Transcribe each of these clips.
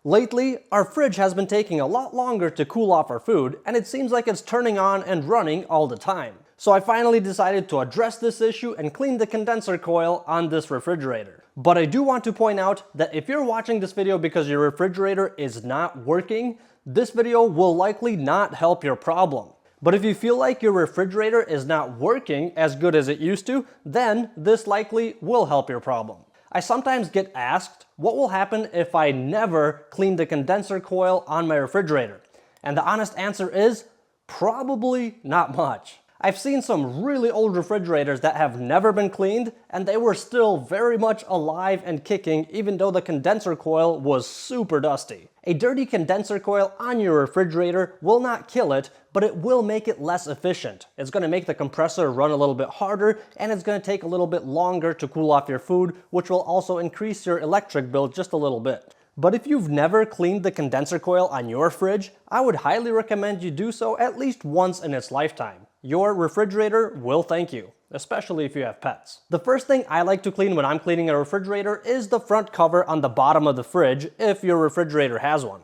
Lately, our fridge has been taking a lot longer to cool off our food, and it seems like it's turning on and running all the time. So I finally decided to address this issue and clean the condenser coil on this refrigerator. But I do want to point out that if you're watching this video because your refrigerator is not working, this video will likely not help your problem. But if you feel like your refrigerator is not working as good as it used to, then this likely will help your problem. I sometimes get asked, what will happen if I never clean the condenser coil on my refrigerator? And the honest answer is, probably not much. I've seen some really old refrigerators that have never been cleaned, and they were still very much alive and kicking even though the condenser coil was super dusty. A dirty condenser coil on your refrigerator will not kill it, but it will make it less efficient. It's going to make the compressor run a little bit harder, and it's going to take a little bit longer to cool off your food, which will also increase your electric bill just a little bit. But if you've never cleaned the condenser coil on your fridge, I would highly recommend you do so at least once in its lifetime. Your refrigerator will thank you, especially if you have pets. The first thing I like to clean when I'm cleaning a refrigerator is the front cover on the bottom of the fridge if your refrigerator has one.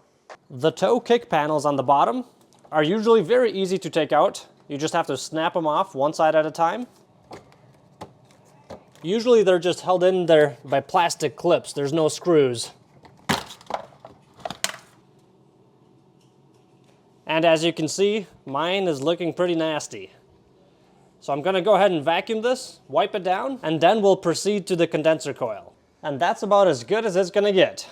The toe kick panels on the bottom are usually very easy to take out. You just have to snap them off one side at a time. Usually they're just held in there by plastic clips. There's no screws. And as you can see, mine is looking pretty nasty. So I'm gonna go ahead and vacuum this, wipe it down, and then we'll proceed to the condenser coil. And that's about as good as it's gonna get.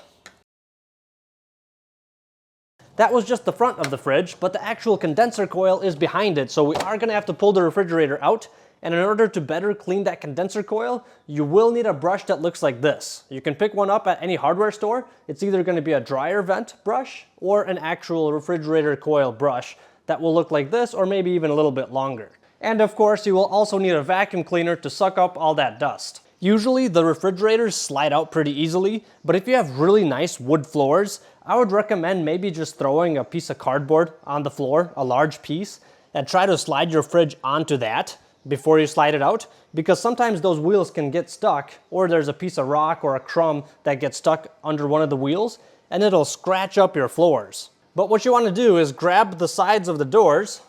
That was just the front of the fridge, but the actual condenser coil is behind it, so we are gonna have to pull the refrigerator out. And in order to better clean that condenser coil, you will need a brush that looks like this. You can pick one up at any hardware store. It's either going to be a dryer vent brush or an actual refrigerator coil brush that will look like this, or maybe even a little bit longer. And of course, you will also need a vacuum cleaner to suck up all that dust. Usually the refrigerators slide out pretty easily, but if you have really nice wood floors, I would recommend maybe just throwing a piece of cardboard on the floor, a large piece, and try to slide your fridge onto that before you slide it out, because sometimes those wheels can get stuck, or there's a piece of rock or a crumb that gets stuck under one of the wheels, and it'll scratch up your floors. But what you want to do is grab the sides of the doors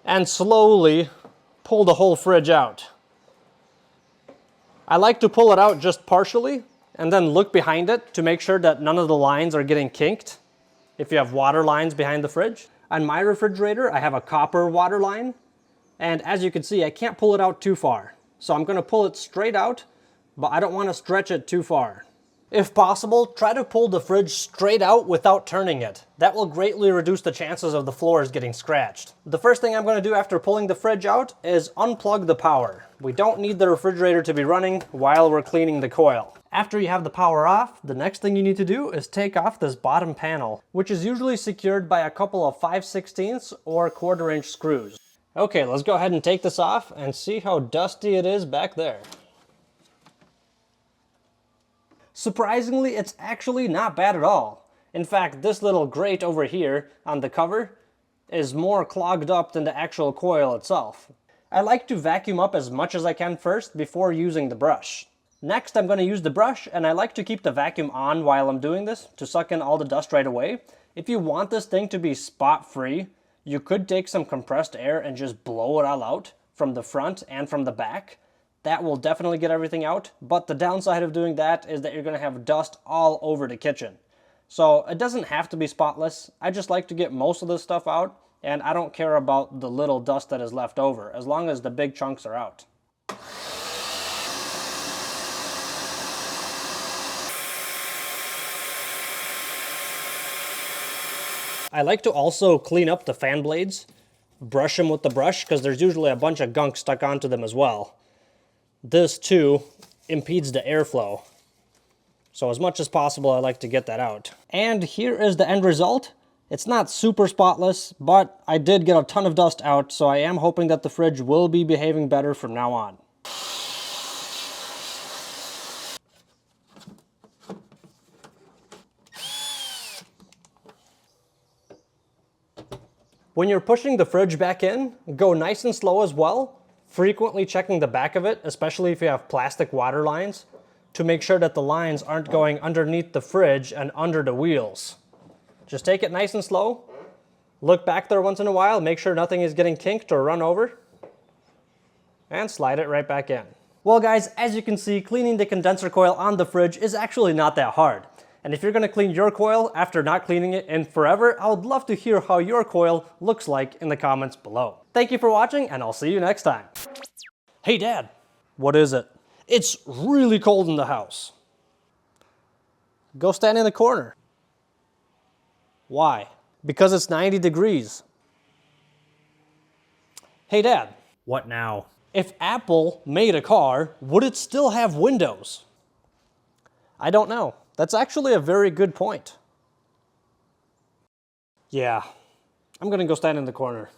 and slowly pull the whole fridge out. I like to pull it out just partially and then look behind it to make sure that none of the lines are getting kinked if you have water lines behind the fridge. On my refrigerator, I have a copper water line. And as you can see, I can't pull it out too far. So I'm gonna pull it straight out, but I don't wanna stretch it too far. If possible, try to pull the fridge straight out without turning it. That will greatly reduce the chances of the floors getting scratched. The first thing I'm gonna do after pulling the fridge out is unplug the power. We don't need the refrigerator to be running while we're cleaning the coil. After you have the power off, the next thing you need to do is take off this bottom panel, which is usually secured by a couple of 5/16 or 1/4 inch screws. Okay, let's go ahead and take this off and see how dusty it is back there. Surprisingly, it's actually not bad at all. In fact, this little grate over here on the cover is more clogged up than the actual coil itself. I like to vacuum up as much as I can first before using the brush. Next, I'm going to use the brush, and I like to keep the vacuum on while I'm doing this to suck in all the dust right away. If you want this thing to be spot-free, you could take some compressed air and just blow it all out from the front and from the back. That will definitely get everything out, but the downside of doing that is that you're going to have dust all over the kitchen. So it doesn't have to be spotless. I just like to get most of this stuff out, and I don't care about the little dust that is left over, as long as the big chunks are out. I like to also clean up the fan blades, brush them with the brush, because there's usually a bunch of gunk stuck onto them as well. This too impedes the airflow. So as much as possible, I like to get that out. And here is the end result. It's not super spotless, but I did get a ton of dust out, so I am hoping that the fridge will be behaving better from now on. When you're pushing the fridge back in, go nice and slow as well, frequently checking the back of it, especially if you have plastic water lines. to make sure that the lines aren't going underneath the fridge and under the wheels. Just take it nice and slow. Look back there once in a while, make sure nothing is getting kinked or run over, and slide it right back in. Well guys, as you can see, cleaning the condenser coil on the fridge is actually not that hard. And if you're gonna clean your coil after not cleaning it in forever, I would love to hear how your coil looks like in the comments below. Thank you for watching, and I'll see you next time. Hey Dad. What is it? It's really cold in the house. Go stand in the corner. Why? Because it's 90 degrees. Hey Dad. What now? If Apple made a car, would it still have windows? I don't know. That's actually a very good point. Yeah, I'm gonna go stand in the corner.